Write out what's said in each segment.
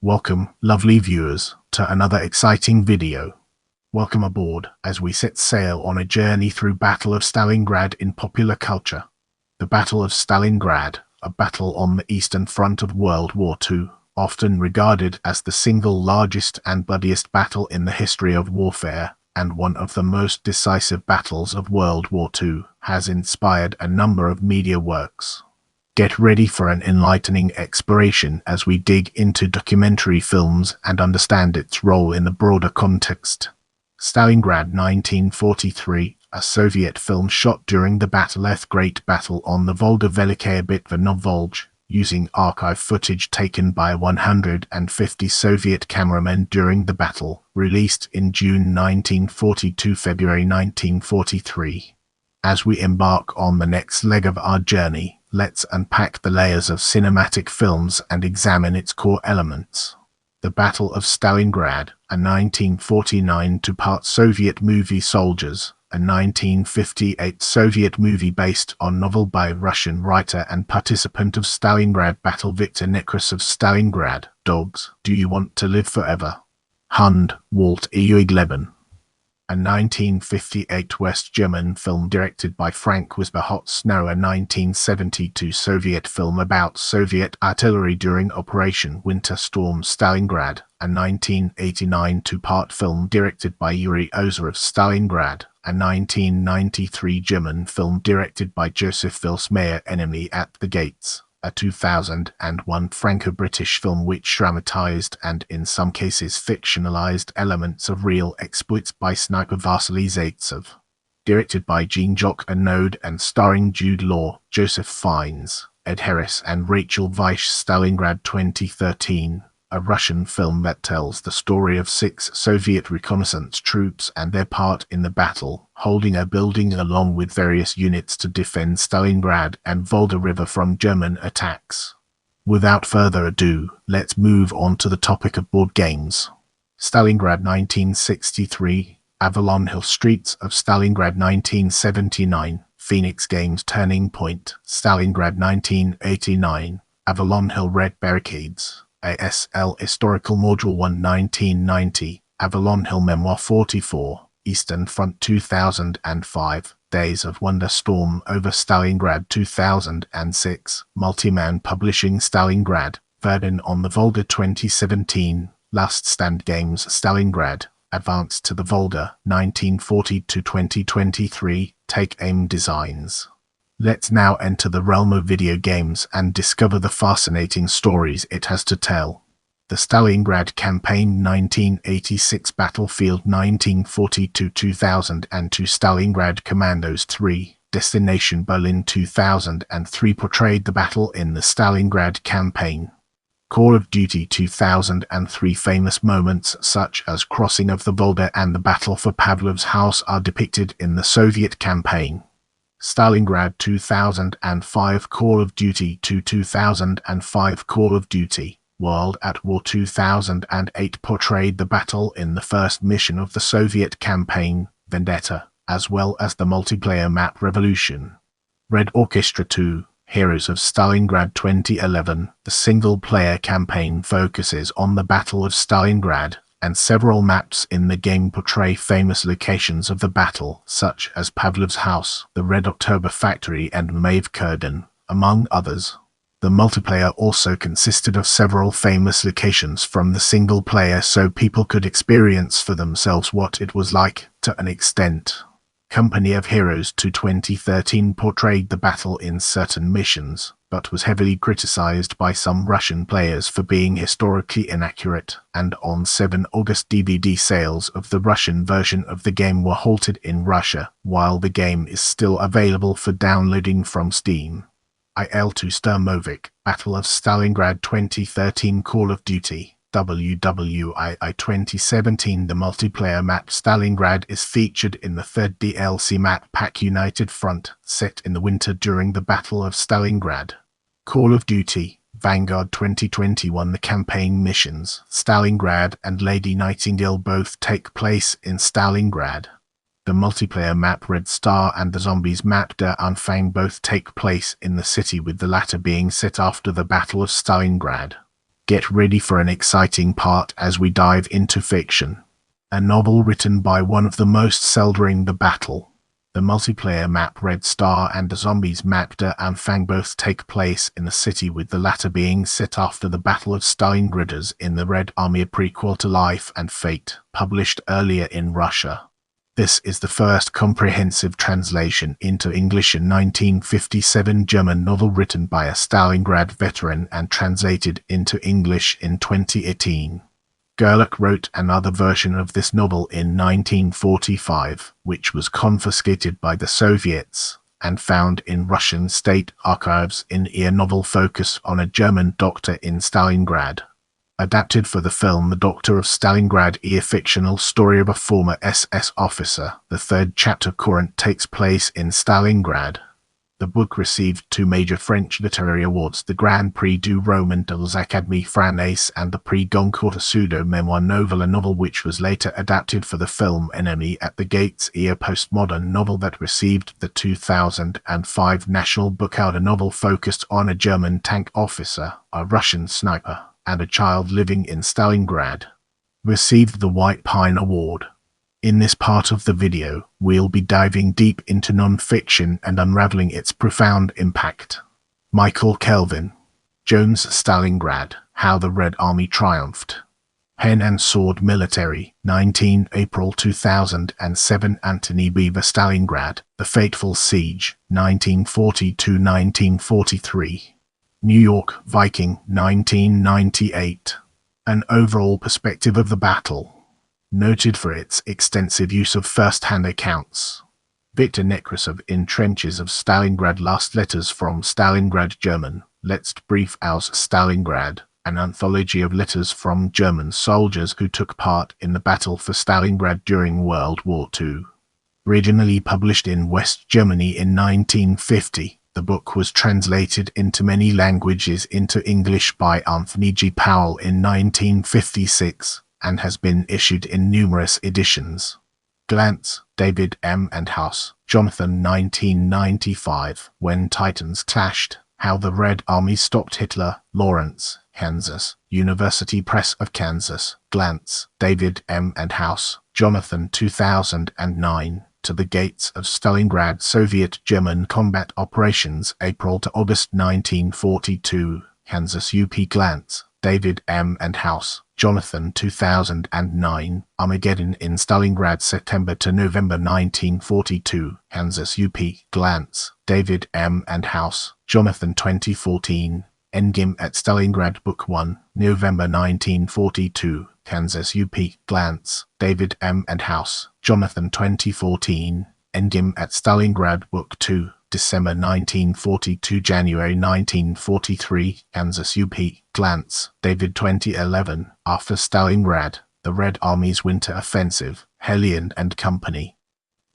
Welcome, lovely viewers, to another exciting video. Welcome aboard as we set sail on a journey through Battle of Stalingrad in popular culture. The Battle of Stalingrad, a battle on the Eastern Front of World War II, often regarded as the single largest and bloodiest battle in the history of warfare, and one of the most decisive battles of World War II, has inspired a number of media works. Get ready for an enlightening exploration as we dig into documentary films and understand its role in the broader context. Stalingrad 1943, a Soviet film shot during the Great Battle on the Volga Velikaya Bitva na Volga, using archive footage taken by 150 Soviet cameramen during the battle, released in June 1942, February 1943. As we embark on the next leg of our journey, let's unpack the layers of cinematic films and examine its core elements. The Battle of Stalingrad, a 1949 two-part Soviet movie. Soldiers, a 1958 Soviet movie based on novel by Russian writer and participant of Stalingrad battle Viktor Nekrasov of Stalingrad. Dogs, Do You Want to Live Forever? Hund, Walt Leben. A 1958 West German film directed by Frank Wisbehotz-Snow, a 1972 Soviet film about Soviet artillery during Operation Winter Storm Stalingrad, a 1989 two-part film directed by Yuri Ozer of Stalingrad, a 1993 German film directed by Joseph Vilsmeyer, Enemy at the Gates, a 2001 Franco-British film which dramatized and in some cases fictionalized elements of real exploits by sniper Vasily Zaitsev. Directed by Jean-Jacques Anode and starring Jude Law, Joseph Fiennes, Ed Harris and Rachel Weisz. Stalingrad 2013, a Russian film that tells the story of 6 Soviet reconnaissance troops and their part in the battle, holding a building along with various units to defend Stalingrad and Volga River from German attacks. Without further ado, let's move on to the topic of board games. Stalingrad 1963, Avalon Hill Streets of Stalingrad 1979, Phoenix Games Turning Point, Stalingrad 1989, Avalon Hill Red Barricades, ASL Historical Module 1 1990, Avalon Hill Memoir 44, Eastern Front 2005, Days of Wonder Storm over Stalingrad 2006, Multiman Publishing Stalingrad, Verdun on the Volga 2017, Last Stand Games Stalingrad, Advance to the Volga 1940 to 2023, Take Aim Designs. Let's now enter the realm of video games and discover the fascinating stories it has to tell. The Stalingrad Campaign 1986, Battlefield 1942-2002, Stalingrad Commandos 3, Destination Berlin 2003 portrayed the battle in the Stalingrad Campaign. Call of Duty 2003 famous moments such as crossing of the Volga and the battle for Pavlov's house are depicted in the Soviet campaign. Stalingrad 2005, Call of Duty 2005, Call of Duty World at War 2008 portrayed the battle in the first mission of the Soviet campaign, Vendetta, as well as the multiplayer map Revolution. Red Orchestra 2, Heroes of Stalingrad 2011, the single-player campaign focuses on the Battle of Stalingrad, and several maps in the game portray famous locations of the battle, such as Pavlov's house, the Red October factory and Mavkurden, among others. The multiplayer also consisted of several famous locations from the single player so people could experience for themselves what it was like to an extent. Company of Heroes 2 2013 portrayed the battle in certain missions, but was heavily criticized by some Russian players for being historically inaccurate, and on 7 August DVD sales of the Russian version of the game were halted in Russia, while the game is still available for downloading from Steam. IL-2 Sturmovik, Battle of Stalingrad 2013, Call of Duty WWII 2017. The multiplayer map Stalingrad is featured in the third DLC map pack United Front, set in the winter during the Battle of Stalingrad. Call of Duty Vanguard 2021. The campaign missions Stalingrad and Lady Nightingale both take place in Stalingrad. The multiplayer map Red Star and the zombies map Der Anfang both take place in the city, with the latter being set after the Battle of Stalingrad. Get ready for an exciting part as we dive into fiction. A novel written by one of the most celled during the battle. The multiplayer map Red Star and the zombies map Der Anfang both take place in the city, with the latter being set after the Battle of Stalingrad in the Red Army, a prequel to Life and Fate, published earlier in Russia. This is the first comprehensive translation into English in 1957 German novel written by a Stalingrad veteran and translated into English in 2018. Gerlach wrote another version of this novel in 1945, which was confiscated by the Soviets and found in Russian state archives in a novel focused on a German doctor in Stalingrad. Adapted for the film The Doctor of Stalingrad, a fictional story of a former SS officer. The third chapter current takes place in Stalingrad. The book received 2 major French literary awards, the Grand Prix du Roman de l'Académie Française and the Prix Goncourt, a pseudo-memoir novel, a novel which was later adapted for the film Enemy at the Gates, a postmodern novel that received the 2005 National Book Award, a novel focused on a German tank officer, a Russian sniper, and a child living in Stalingrad. Received the White Pine Award. In this part of the video, we'll be diving deep into non-fiction and unraveling its profound impact. Michael Kelvin. Jones, Stalingrad, How the Red Army Triumphed. Pen and Sword Military, 19 April 2007. Anthony Beaver, Stalingrad, The Fateful Siege, 1940–1943. New York, Viking, 1998. An overall perspective of the battle. Noted for its extensive use of first-hand accounts. Victor Nekrasov, In Trenches of Stalingrad, Last Letters from Stalingrad, German, Letzte Brief aus Stalingrad, an anthology of letters from German soldiers who took part in the battle for Stalingrad during World War II. Originally published in West Germany in 1950, the book was translated into many languages into English by Anthony G. Powell in 1956. And has been issued in numerous editions. Glantz, David M. and House, Jonathan, 1995. When Titans Clashed, How the Red Army Stopped Hitler, Lawrence, Kansas, University Press of Kansas. Glantz, David M. and House, Jonathan, 2009. To the Gates of Stalingrad, Soviet-German Combat Operations, April to August 1942. Kansas UP. Glantz, David M. and House, Jonathan, 2009. Armageddon in Stalingrad, September to November 1942. Kansas UP. Glantz, David M. and House, Jonathan, 2014. Endgame at Stalingrad, Book 1, November 1942. Kansas UP. Glantz, David M. and House, Jonathan, 2014. Endgame at Stalingrad, Book 2, December 1942, January 1943. Kansas UP. Glantz, David, 2011. After Stalingrad, The Red Army's Winter Offensive, Hellion and Company.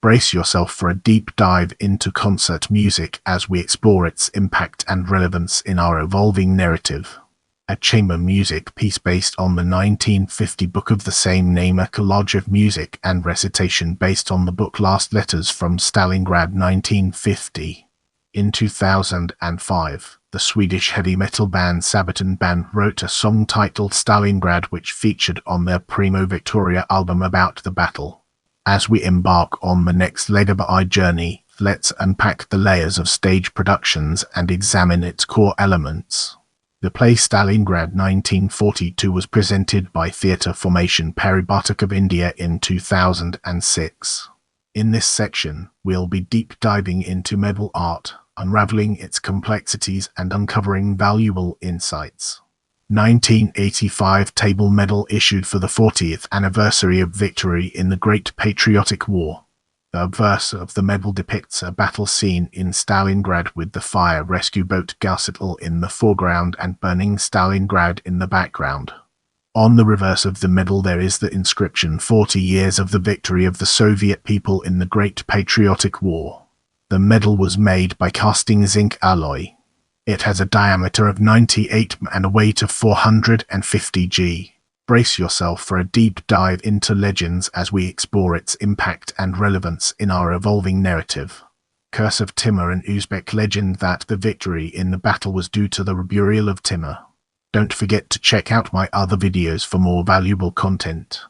Brace yourself for a deep dive into concert music as we explore its impact and relevance in our evolving narrative. A chamber music piece based on the 1950 book of the same name, a collage of music and recitation based on the book Last Letters from Stalingrad, 1950. In 2005, the Swedish heavy metal band Sabaton Band wrote a song titled Stalingrad, which featured on their Primo Victoria album about the battle. As we embark on the next leg of our journey, let's unpack the layers of stage productions and examine its core elements. The play Stalingrad 1942 was presented by theatre formation Pari Bartok of India in 2006. In this section, we'll be deep diving into medal art, unraveling its complexities and uncovering valuable insights. 1985 Table Medal issued for the 40th anniversary of victory in the Great Patriotic War. The obverse of the medal depicts a battle scene in Stalingrad with the fire rescue boat Gausitl in the foreground and burning Stalingrad in the background. On the reverse of the medal there is the inscription 40 years of the victory of the Soviet people in the Great Patriotic War. The medal was made by casting zinc alloy. It has a diameter of 98 and a weight of 450 g. Brace yourself for a deep dive into legends as we explore its impact and relevance in our evolving narrative. Curse of Timur, an Uzbek legend that the victory in the battle was due to the burial of Timur. Don't forget to check out my other videos for more valuable content.